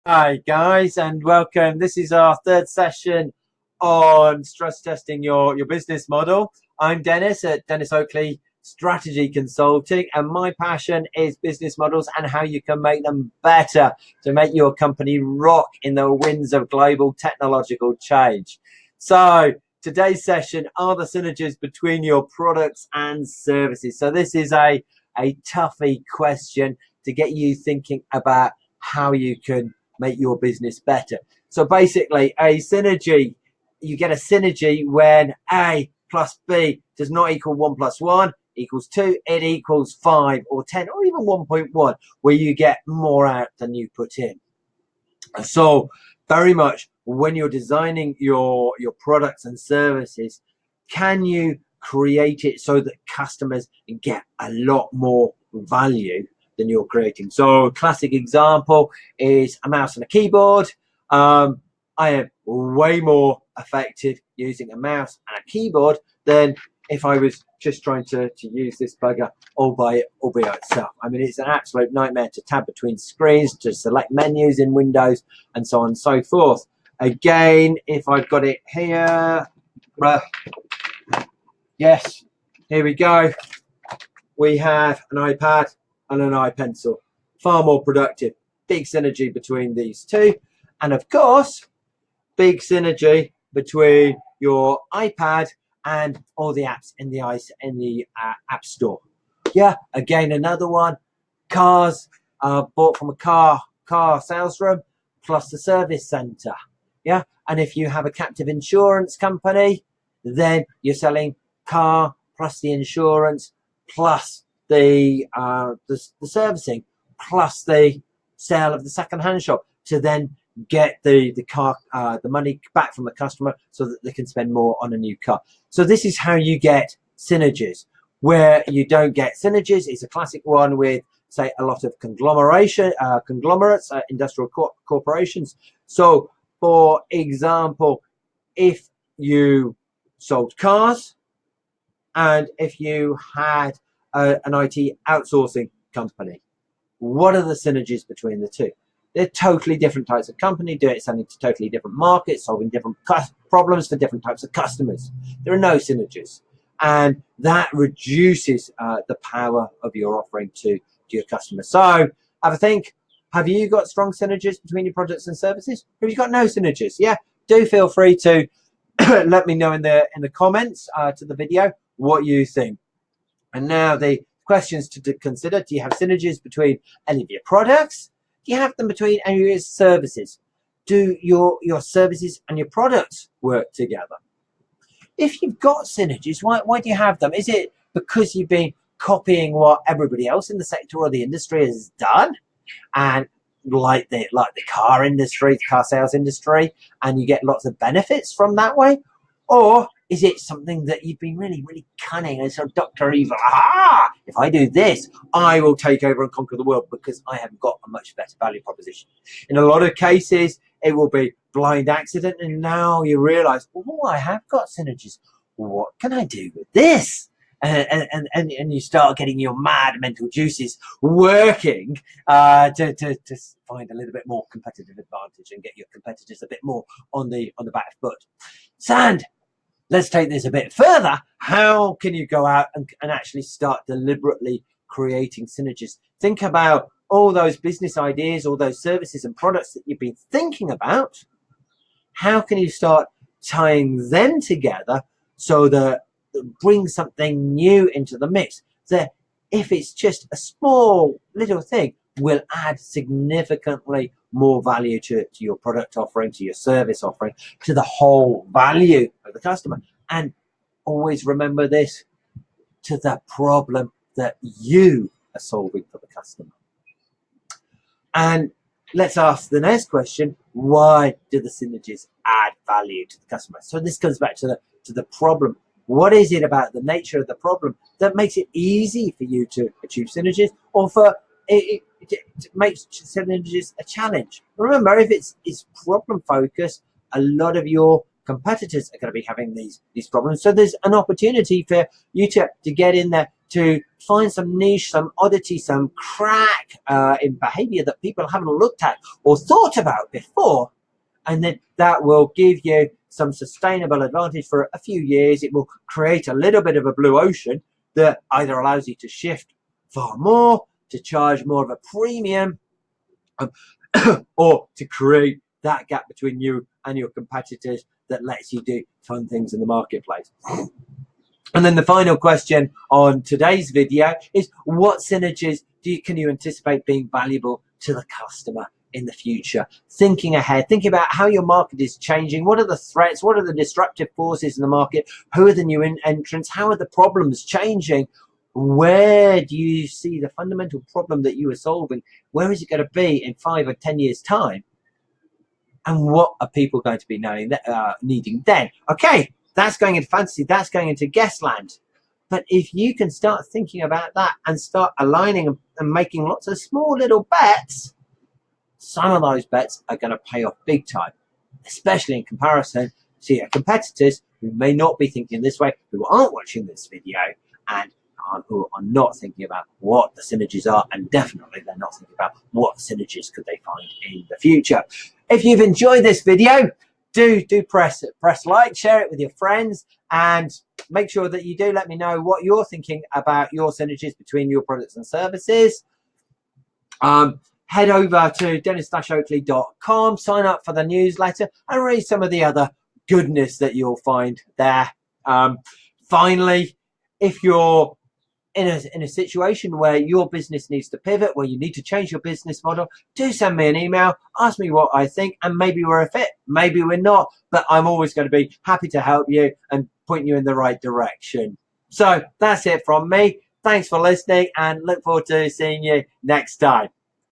Hi guys, and welcome. This is our third session on stress testing your business model. I'm Dennis at Denis Oakley Strategy Consulting, and my passion is business models and how you can make them better to make your company rock in the winds of global technological change. So today's session are the synergies between your products and services. So this is a toughie question to get you thinking about how you can make your business better. So basically, a synergy, you get a synergy when A plus B does not equal 1 plus 1 equals 2, it equals 5 or 10 or even 1.1, where you get more out than you put in. So very much when you're designing your products and services, can you create it so that customers get a lot more value than you're creating? So a classic example is a mouse and a keyboard. I am way more effective using a mouse and a keyboard than if I was just trying to use this bugger all by itself. I mean, it's an absolute nightmare to tab between screens, to select menus in Windows, and so on and so forth. Again, if I've got it here, yes, here we go. We have an iPad and an iPencil. Far more productive. Big synergy between these two. And of course, big synergy between your iPad and all the apps in the App Store. Yeah, again, another one. Cars bought from a car sales room plus the service center. Yeah, and if you have a captive insurance company, then you're selling car plus the insurance plus the servicing plus the sale of the second-hand shop to then get the car the money back from the customer so that they can spend more on a new car. So this is how you get synergies. Where you don't get synergies is a classic one with, say, a lot of conglomerates, industrial corporations. So for example, if you sold cars and if you had an IT outsourcing company, what are the synergies between the two? They're totally different types of company, selling to totally different markets, solving different problems for different types of customers. There are no synergies. And that reduces the power of your offering to your customers. So have a think. Have you got strong synergies between your products and services? Have you got no synergies? Yeah, do feel free to let me know in the comments to the video what you think. And now the questions to consider. Do you have synergies between any of your products? Do you have them between any of your services? Do your services and your products work together? If you've got synergies, why do you have them? Is it because you've been copying what everybody else in the sector or the industry has done? And like the car industry, car sales industry, and you get lots of benefits from that way? Or is it something that you've been really, really cunning and sort of Dr. Evil? Aha! If I do this, I will take over and conquer the world because I have got a much better value proposition. In a lot of cases, it will be blind accident, and now you realize, oh, I have got synergies. What can I do with this? And you start getting your mad mental juices working to find a little bit more competitive advantage and get your competitors a bit more on the back foot. Sand. Let's take this a bit further. How can you go out and actually start deliberately creating synergies? Think about all those business ideas, all those services and products that you've been thinking about. How can you start tying them together so that bring something new into the mix? That if it's just a small little thing, will add significantly more value to your product offering, to your service offering, to the whole value of the customer. And always remember this, to the problem that you are solving for the customer. And let's ask the next question, why do the synergies add value to the customer? So this comes back to the problem. What is it about the nature of the problem that makes it easy for you to achieve synergies, or for it makes synergies a challenge? Remember, if it's problem focused, a lot of your competitors are going to be having these problems. So there's an opportunity for you to get in there, to find some niche, some oddity, some crack in behavior that people haven't looked at or thought about before. And then that will give you some sustainable advantage for a few years. It will create a little bit of a blue ocean that either allows you to shift far more, to charge more of a premium, or to create that gap between you and your competitors that lets you do fun things in the marketplace. And then the final question on today's video is, what synergies can you anticipate being valuable to the customer in the future? Thinking ahead, thinking about how your market is changing. What are the threats? What are the disruptive forces in the market? Who are the new entrants? How are the problems changing? Where do you see the fundamental problem that you are solving? Where is it going to be in 5 or 10 years' time? And what are people going to be needing then? Okay, that's going into fantasy, that's going into guest land. But if you can start thinking about that and start aligning and making lots of small little bets, some of those bets are going to pay off big time, especially in comparison to your competitors who may not be thinking this way, who aren't watching this video, and who are not thinking about what the synergies are, and definitely they're not thinking about what synergies could they find in the future. If you've enjoyed this video, do press like, share it with your friends, and make sure that you do let me know what you're thinking about your synergies between your products and services. Head over to denis-oakley.com, sign up for the newsletter, and read some of the other goodness that you'll find there. Finally, if you're in a situation where your business needs to pivot, where you need to change your business model, do send me an email, ask me what I think, and maybe we're a fit, maybe we're not, but I'm always going to be happy to help you and point you in the right direction. So that's it from me. Thanks for listening, and look forward to seeing you next time.